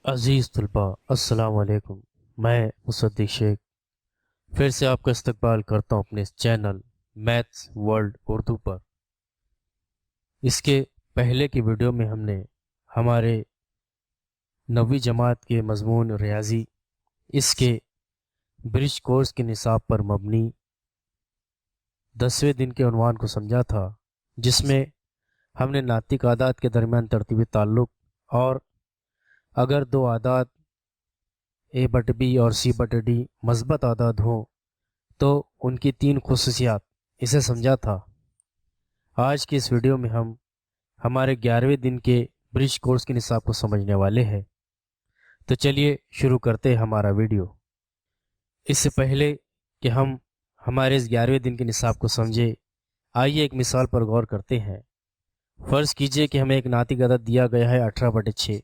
عزیز طلباء السلام علیکم۔ میں مصدق شیخ پھر سے آپ کا استقبال کرتا ہوں اپنے اس چینل میتھس ورلڈ اردو پر۔ اس کے پہلے کی ویڈیو میں ہم نے ہمارے 9ویں جماعت کے مضمون ریاضی اس کے برج کورس کے نصاب پر مبنی 10ویں دن کے عنوان کو سمجھا تھا، جس میں ہم نے ناطق اعداد کے درمیان ترتیبی تعلق اور اگر دو اعداد A/B اور C/D مثبت اعداد ہوں تو ان کی 3 خصوصیات اسے سمجھا تھا۔ آج کی اس ویڈیو میں ہم ہمارے 11ویں دن کے برج کورس کے نصاب کو سمجھنے والے ہیں۔ تو چلیے شروع کرتے ہیں ہمارا ویڈیو۔ اس سے پہلے کہ ہم ہمارے اس 11ویں دن کے نصاب کو سمجھے، آئیے ایک مثال پر غور کرتے ہیں۔ فرض کیجئے کہ ہمیں ایک ناطق عدد دیا گیا ہے 18/6۔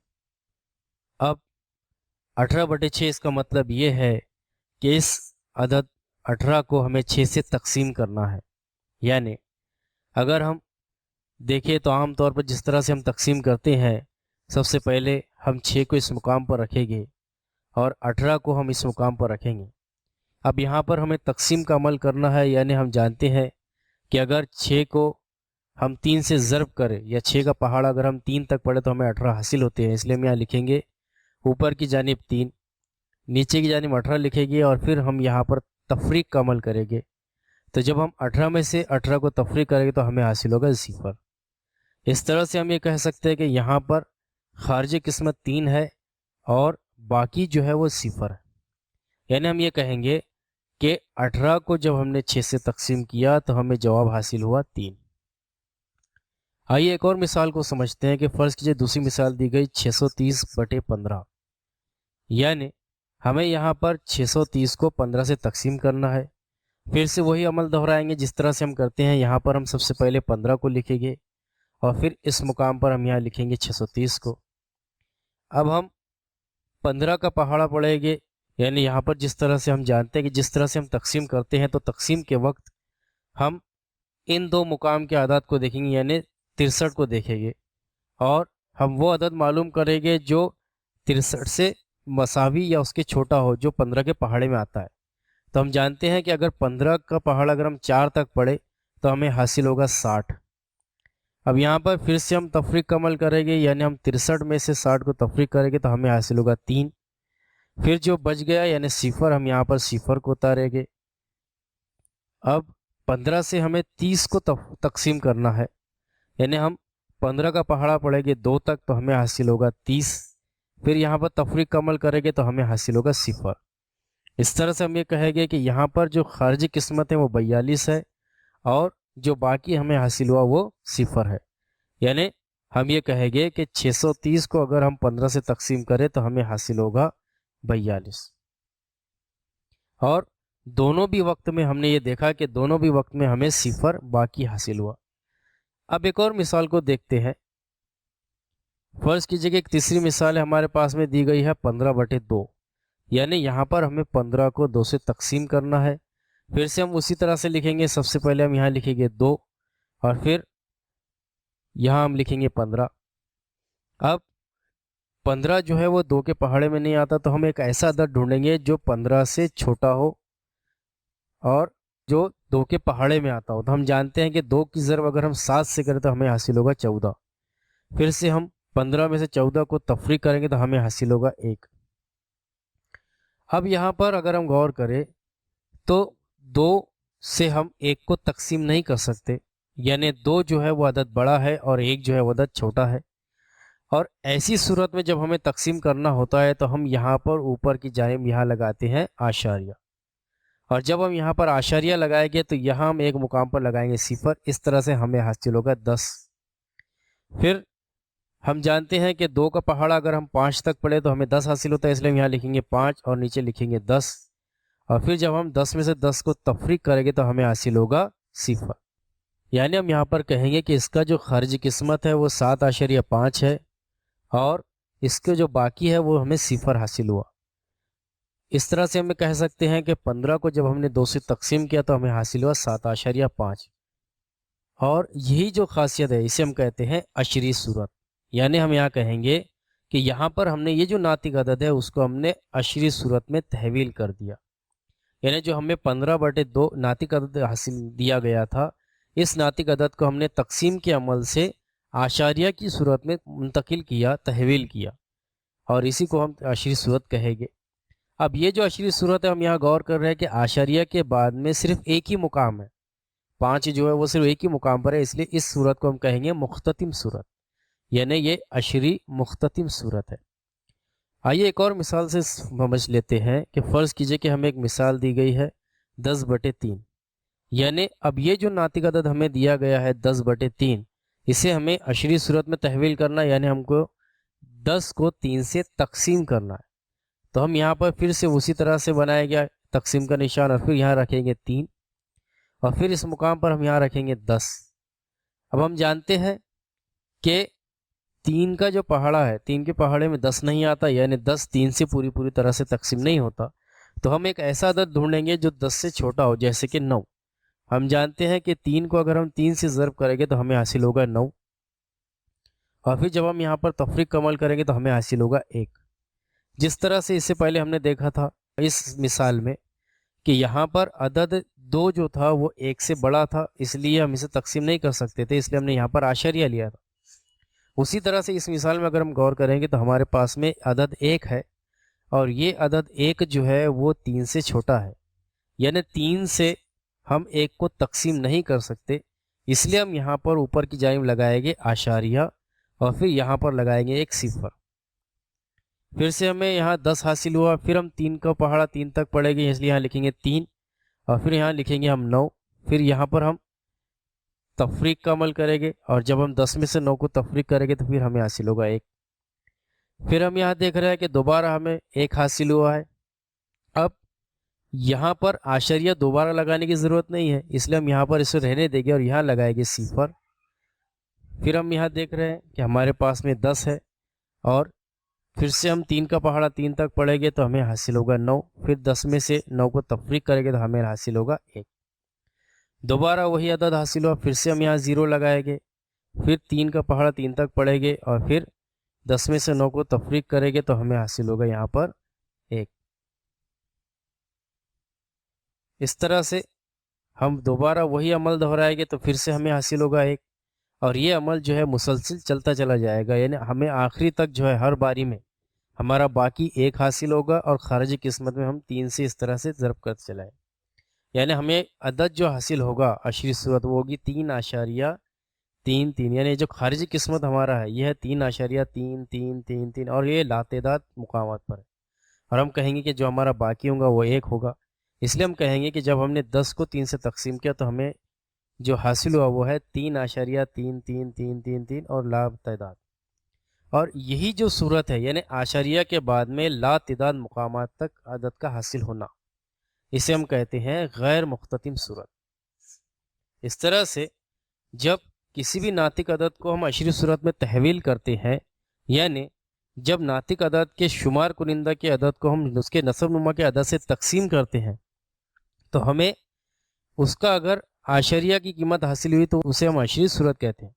اب 18/6 اس کا مطلب یہ ہے کہ اس عدد 18 کو ہمیں 6 سے تقسیم کرنا ہے۔ یعنی اگر ہم دیکھیں تو عام طور پر جس طرح سے ہم تقسیم کرتے ہیں، سب سے پہلے ہم 6 کو اس مقام پر رکھیں گے اور 18 کو ہم اس مقام پر رکھیں گے۔ اب یہاں پر ہمیں تقسیم کا عمل کرنا ہے، یعنی ہم جانتے ہیں کہ اگر 6 کو ہم 3 سے ضرب کریں یا 6 کا پہاڑ اگر ہم 3 تک پڑھیں تو ہمیں 18 حاصل ہوتے ہیں۔ اس لیے ہم یہاں لکھیں گے اوپر کی جانب 3، نیچے کی جانب 18 لکھیں گے اور پھر ہم یہاں پر تفریق کا عمل کریں گے۔ تو جب ہم 18 میں سے 18 کو تفریق کریں گے تو ہمیں حاصل ہوگا 0۔ اس طرح سے ہم یہ کہہ سکتے ہیں کہ یہاں پر خارجی قسمت 3 ہے اور باقی جو ہے وہ 0 ہے۔ یعنی ہم یہ کہیں گے کہ 18 کو جب ہم نے 6 سے تقسیم کیا تو ہمیں جواب حاصل ہوا 3۔ آئیے ایک اور مثال کو سمجھتے ہیں کہ فرض کیجئے دوسری مثال دی گئی 630/15۔ یعنی ہمیں یہاں پر 630 کو 15 سے تقسیم کرنا ہے۔ پھر سے وہی عمل دہرائیں گے جس طرح سے ہم کرتے ہیں۔ یہاں پر ہم سب سے پہلے 15 کو لکھیں گے اور پھر اس مقام پر ہم یہاں لکھیں گے 630 کو۔ اب ہم 15 کا پہاڑا پڑھیں گے، یعنی یہاں پر جس طرح سے ہم جانتے ہیں کہ جس طرح سے ہم تقسیم کرتے ہیں تو تقسیم کے وقت ہم ان دو مقام کے اعداد کو دیکھیں گے، یعنی 63 کو دیکھیں گے اور ہم وہ عدد معلوم کریں گے جو 63 سے مساوی یا اس کے چھوٹا ہو، جو 15 کے پہاڑے میں آتا ہے۔ تو ہم جانتے ہیں کہ اگر 15 کا پہاڑا اگر ہم 4 تک پڑھیں تو ہمیں حاصل ہوگا 60۔ اب یہاں پر پھر سے ہم تفریق کا عمل کریں گے، یعنی ہم 63 میں سے 60 کو تفریق کریں گے تو ہمیں حاصل ہوگا 3۔ پھر جو بچ گیا یعنی 0، ہم یہاں پر 0 کو اتاریں گے۔ اب 15 سے ہمیں 30 کو تقسیم کرنا ہے، یعنی ہم 15 کا پہاڑا پڑھیں گے 2 تک تو ہمیں حاصل ہوگا 30۔ پھر یہاں پر تفریق کا عمل کریں گے تو ہمیں حاصل ہوگا 0۔ اس طرح سے ہم یہ کہیں گے کہ یہاں پر جو خارجی قسمت ہے وہ 42 ہے اور جو باقی ہمیں حاصل ہوا وہ 0 ہے۔ یعنی ہم یہ کہیں گے کہ 630 کو اگر ہم 15 سے تقسیم کریں تو ہمیں حاصل ہوگا 42۔ اور دونوں بھی وقت میں ہم نے یہ دیکھا کہ دونوں بھی وقت میں ہمیں 0 باقی حاصل ہوا۔ اب ایک اور مثال کو دیکھتے ہیں۔ فرض کیجئے کہ ایک تیسری مثال ہمارے پاس میں دی گئی ہے 15/2۔ یعنی یہاں پر ہمیں 15 کو 2 سے تقسیم کرنا ہے۔ پھر سے ہم اسی طرح سے لکھیں گے، سب سے پہلے ہم یہاں لکھیں گے 2 اور پھر یہاں ہم لکھیں گے 15۔ اب 15 جو ہے وہ 2 کے پہاڑے میں نہیں آتا، تو ہم ایک ایسا عدد ڈھونڈیں گے جو 15 سے چھوٹا ہو اور جو 2 کے پہاڑے میں آتا ہو۔ تو ہم جانتے ہیں کہ 2 کی ضرب اگر ہم 7 سے کریں تو ہمیں حاصل ہوگا 14۔ پھر سے ہم 15 میں سے 14 کو تفریق کریں گے تو ہمیں حاصل ہوگا 1۔ اب یہاں پر اگر ہم غور کریں تو 2 سے ہم 1 کو تقسیم نہیں کر سکتے، یعنی 2 جو ہے وہ عدد بڑا ہے اور 1 جو ہے وہ عدد چھوٹا ہے۔ اور ایسی صورت میں جب ہمیں تقسیم کرنا ہوتا ہے تو ہم یہاں پر اوپر کی جانب یہاں لگاتے ہیں آشاریہ، اور جب ہم یہاں پر آشاریہ لگائیں گے تو یہاں ہم ایک مقام پر لگائیں گے 0۔ اس طرح سے ہمیں حاصل ہوگا 10۔ پھر ہم جانتے ہیں کہ 2 کا پہاڑا اگر ہم 5 تک پڑھیں تو ہمیں 10 حاصل ہوتا ہے، اس لیے ہم یہاں لکھیں گے 5 اور نیچے لکھیں گے 10۔ اور پھر جب ہم 10 میں سے 10 کو تفریق کریں گے تو ہمیں حاصل ہوگا 0۔ یعنی ہم یہاں پر کہیں گے کہ اس کا جو خارجی قسمت ہے وہ 7.5 ہے اور اس کے جو باقی ہے وہ ہمیں 0 حاصل ہوا۔ اس طرح سے ہم کہہ سکتے ہیں کہ 15 کو جب ہم نے 2 سے تقسیم کیا تو ہمیں حاصل ہوا 7.5۔ اور یہی جو خاصیت ہے اسے ہم کہتے ہیں عشری صورت۔ یعنی ہم یہاں کہیں گے کہ یہاں پر ہم نے یہ جو ناطق عدد ہے اس کو ہم نے عشری صورت میں تحویل کر دیا، یعنی جو ہمیں 15/2 ناطق عدد حاصل دیا گیا تھا، اس ناطق عدد کو ہم نے تقسیم کے عمل سے اعشاریہ کی صورت میں منتقل کیا، تحویل کیا، اور اسی کو ہم عشری صورت کہیں گے۔ اب یہ جو عشری صورت ہے، ہم یہاں غور کر رہے ہیں کہ اعشاریہ کے بعد میں صرف ایک ہی مقام ہے، 5 جو ہے وہ صرف ایک ہی مقام پر ہے، اس لیے اس صورت کو ہم کہیں گے مختتم صورت، یعنی یہ عشری مختتم صورت ہے۔ آئیے ایک اور مثال سے سمجھ لیتے ہیں کہ فرض کیجئے کہ ہمیں ایک مثال دی گئی ہے 10/3، یعنی اب یہ جو ناطق عدد ہمیں دیا گیا ہے 10/3، اسے ہمیں عشری صورت میں تحویل کرنا، یعنی ہم کو 10 کو 3 سے تقسیم کرنا ہے۔ تو ہم یہاں پر پھر سے اسی طرح سے بنایا گیا تقسیم کا نشان، اور پھر یہاں رکھیں گے 3، اور پھر اس مقام پر ہم یہاں رکھیں گے 10۔ اب ہم جانتے ہیں کہ 3 کا جو پہاڑا ہے، 3 کے پہاڑے میں 10 نہیں آتا، یعنی 10 3 سے پوری طرح سے تقسیم نہیں ہوتا، تو ہم ایک ایسا عدد ڈھونڈیں گے جو 10 سے چھوٹا ہو، جیسے کہ 9۔ ہم جانتے ہیں کہ 3 کو اگر ہم 3 سے ضرب کریں گے تو ہمیں حاصل ہوگا 9، اور پھر جب ہم یہاں پر تفریق کا عمل کریں گے تو ہمیں حاصل ہوگا 1۔ جس طرح سے اس سے پہلے ہم نے دیکھا تھا اس مثال میں کہ یہاں پر عدد 2 جو تھا وہ 1 سے بڑا تھا، اس لیے ہم اسے تقسیم نہیں کر سکتے تھے، اس لیے ہم نے یہاں پر اعشاریہ لیا تھا۔ اسی طرح سے اس مثال میں اگر ہم غور کریں گے تو ہمارے پاس میں عدد 1 ہے، اور یہ عدد 1 جو ہے وہ 3 سے چھوٹا ہے، یعنی 3 سے ہم 1 کو تقسیم نہیں کر سکتے، اس لیے ہم یہاں پر اوپر کی جانب لگائیں گے اعشاریہ، اور پھر یہاں پر لگائیں گے ایک صفر۔ پھر سے ہمیں یہاں 10 حاصل ہوا، پھر ہم 3 کا پہاڑا 3 تک پڑے گے، اس لیے یہاں لکھیں گے 3، اور پھر یہاں لکھیں گے ہم 9۔ پھر یہاں پر ہم تفریق کا عمل کریں گے، اور جب ہم 10 میں سے 9 کو تفریق کریں گے تو پھر ہمیں حاصل ہوگا 1۔ پھر ہم یہاں دیکھ رہے ہیں کہ دوبارہ ہمیں 1 حاصل ہوا ہے۔ اب یہاں پر اعشاریہ دوبارہ لگانے کی ضرورت نہیں ہے، اس لیے ہم یہاں پر اسے رہنے دیں گے اور یہاں لگائیں گے صفر۔ پھر ہم یہاں دیکھ رہے ہیں کہ ہمارے پاس میں 10 ہے، اور پھر سے ہم 3 کا پہاڑا 3 تک پڑھیں گے تو ہمیں حاصل ہوگا 9۔ پھر 10 میں سے 9 کو تفریق کریں گے تو ہمیں حاصل ہوگا 1۔ دوبارہ وہی عدد حاصل ہوا، پھر سے ہم یہاں 0 لگائیں گے، پھر 3 کا پہاڑا 3 تک پڑھیں گے، اور پھر 10 میں سے 9 کو تفریق کریں گے تو ہمیں حاصل ہوگا یہاں پر 1۔ اس طرح سے ہم دوبارہ وہی عمل دہرائیں گے تو پھر سے ہمیں حاصل ہوگا 1، اور یہ عمل جو ہے مسلسل چلتا چلا جائے گا، یعنی ہمیں آخری تک جو ہے ہر باری میں ہمارا باقی 1 حاصل ہوگا، اور خارجی قسمت میں ہم 3 سے اس طرح سے ضرب کرتے چلائیں، یعنی ہمیں عدد جو حاصل ہوگا عشری صورت وہ ہوگی 3.33، یعنی جو خارجی قسمت ہمارا ہے یہ ہے 3.3333، اور یہ لاتعداد مقامات پر ہے، اور ہم کہیں گے کہ جو ہمارا باقی ہوگا وہ 1 ہوگا، اس لیے ہم کہیں گے کہ جب ہم نے 10 کو 3 سے تقسیم کیا تو ہمیں جو حاصل ہوا وہ ہے 3.3333 اور لا تعداد، اور یہی جو صورت ہے یعنی اعشاریہ کے بعد میں لا تعداد مقامات تک عدد کا حاصل ہونا، اسے ہم کہتے ہیں غیر مختتم صورت۔ اس طرح سے جب کسی بھی ناطق عدد کو ہم عشری صورت میں تحویل کرتے ہیں، یعنی جب ناطق عدد کے شمار کنندہ کے عدد کو ہم اس کے نسب نما کے عدد سے تقسیم کرتے ہیں، تو ہمیں اس کا اگر اعشاریہ کی قیمت حاصل ہوئی تو اسے ہم عشری صورت کہتے ہیں،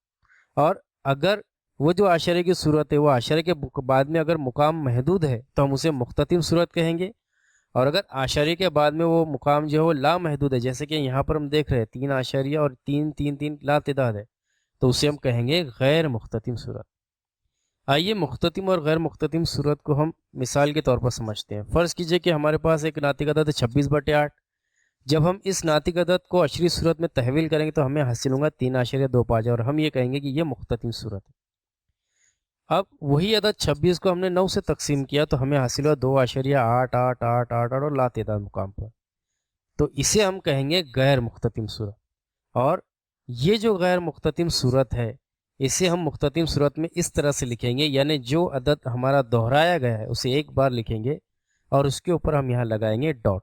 اور اگر وہ جو اعشاریہ کی صورت ہے وہ اعشاریہ کے بعد میں اگر مقام محدود ہے تو ہم اسے مختتم صورت کہیں گے، اور اگر اعشاریہ کے بعد میں وہ مقام جو ہے وہ لا محدود ہے، جیسے کہ یہاں پر ہم دیکھ رہے ہیں 3 اعشاریہ اور 3 لا تعداد ہے، تو اسے ہم کہیں گے غیر مختتم صورت۔ آئیے مختتم اور غیر مختتم صورت کو ہم مثال کے طور پر سمجھتے ہیں۔ فرض کیجئے کہ ہمارے پاس ایک ناطق عدد ہے 26/8، جب ہم اس ناطق عدد کو عشری صورت میں تحویل کریں گے تو ہمیں حاصل ہوگا 3.25، اور ہم یہ کہیں گے کہ یہ مختتم صورت ہے۔ اب وہی عدد 26 کو ہم نے 9 سے تقسیم کیا تو ہمیں حاصل ہوا 2.8888 اور لا تعداد مقام پر، تو اسے ہم کہیں گے غیر مختتم صورت۔ اور یہ جو غیر مختتم صورت ہے اسے ہم مختتم صورت میں اس طرح سے لکھیں گے، یعنی جو عدد ہمارا دہرایا گیا ہے اسے ایک بار لکھیں گے اور اس کے اوپر ہم یہاں لگائیں گے ڈاٹ۔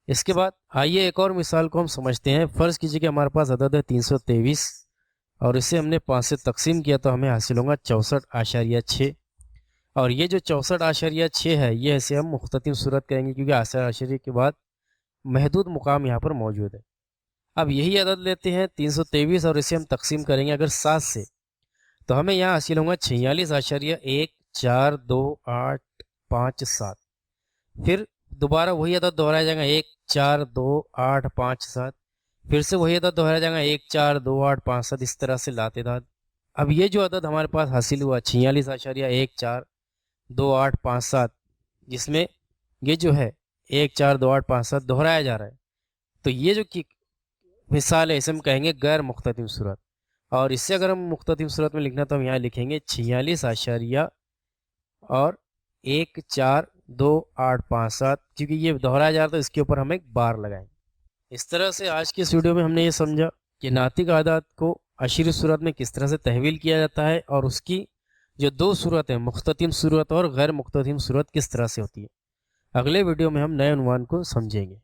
اس کے بعد آئیے ایک اور مثال کو ہم سمجھتے ہیں۔ فرض کیجئے کہ ہمارے پاس عدد ہے 323 اور اسے ہم نے 5 سے تقسیم کیا تو ہمیں حاصل ہوگا 64.6، اور یہ جو 64.6 ہے یہ اسے ہم مختتم صورت کہیں گے کیونکہ اعشاریہ کے بعد محدود مقام یہاں پر موجود ہے۔ اب یہی عدد لیتے ہیں 323 اور اسے ہم تقسیم کریں گے اگر 7 سے، تو ہمیں یہاں حاصل ہوگا 46.142857. پھر دوبارہ وہی عدد دہرایا جائے گا 142857. پھر سے وہی عدد دہرایا جائے گا 142857. اس طرح سے لاتے داد. اب یہ جو عدد ہمارے پاس حاصل ہوا 46.142857 جس میں یہ جو ہے 142857 دہرایا جا رہا ہے، تو یہ جو مثال ہے اسے ہم کہیں گے غیر مختتم صورت. اور اس سے اگر ہم مختتم صورت میں لکھنا تو ہم یہاں لکھیں گے 46.142857 کیونکہ یہ دہرایا جا رہا تھا، اس کے اوپر ہم ایک بار لگائیں. اس طرح سے آج کی اس ویڈیو میں ہم نے یہ سمجھا کہ ناطق اعداد کو عشری صورت میں کس طرح سے تحویل کیا جاتا ہے اور اس کی جو دو صورت ہیں مختتم صورت اور غیر مختتم صورت کس طرح سے ہوتی ہے. اگلے ویڈیو میں ہم نئے عنوان کو سمجھیں گے.